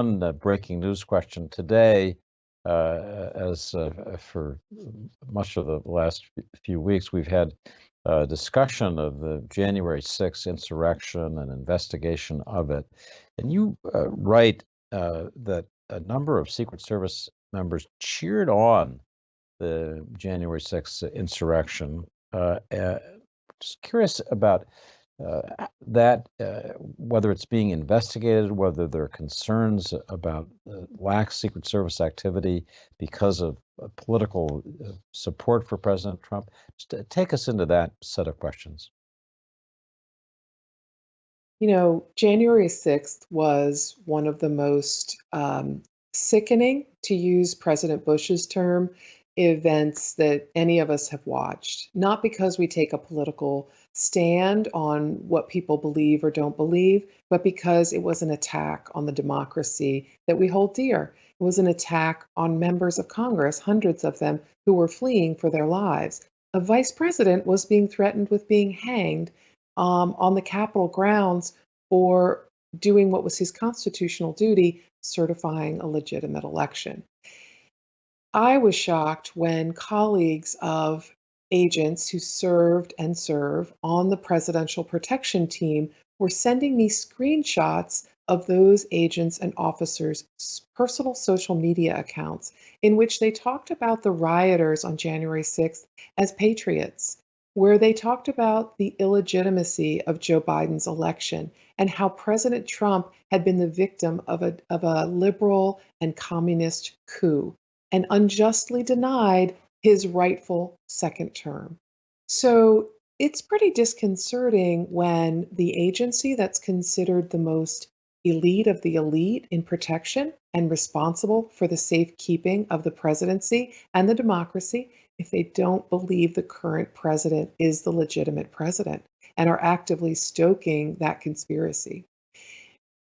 one breaking news question today. As for much of the last few weeks, we've had discussion of the January 6th insurrection and investigation of it. And you write that a number of Secret Service members cheered on the January 6th insurrection. Just curious about whether it's being investigated, whether there are concerns about lax Secret Service activity because of political support for President Trump. Just take us into that set of questions. January 6th was one of the most sickening, to use President Bush's term, events that any of us have watched. Not because we take a political stand on what people believe or don't believe, but because it was an attack on the democracy that we hold dear. It was an attack on members of Congress, hundreds of them, who were fleeing for their lives. A vice president was being threatened with being hanged on the Capitol grounds for doing what was his constitutional duty, certifying a legitimate election. I was shocked when colleagues of agents who served and serve on the presidential protection team were sending me screenshots of those agents and officers' personal social media accounts in which they talked about the rioters on January 6th as patriots, where they talked about the illegitimacy of Joe Biden's election and how President Trump had been the victim of a liberal and communist coup and unjustly denied his rightful second term. So it's pretty disconcerting when the agency that's considered the most elite of the elite in protection and responsible for the safekeeping of the presidency and the democracy, if they don't believe the current president is the legitimate president and are actively stoking that conspiracy.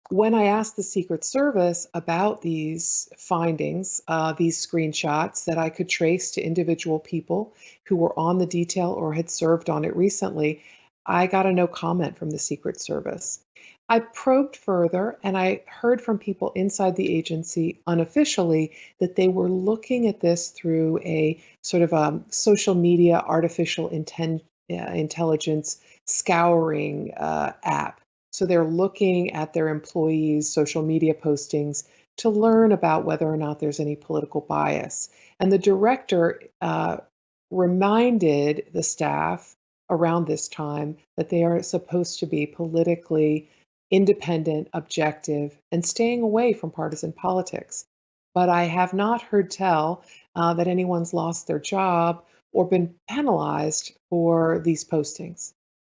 When I asked the Secret Service about these findings, these screenshots that I could trace to individual people who were on the detail or had served on it recently, I got a no comment from the Secret Service. I probed further and I heard from people inside the agency unofficially that they were looking at this through a sort of social media artificial intelligence scouring app. So they're looking at their employees' social media postings to learn about whether or not there's any political bias. And the director reminded the staff around this time that they are supposed to be politically independent, objective, and staying away from partisan politics. But I have not heard tell that anyone's lost their job or been penalized for these postings.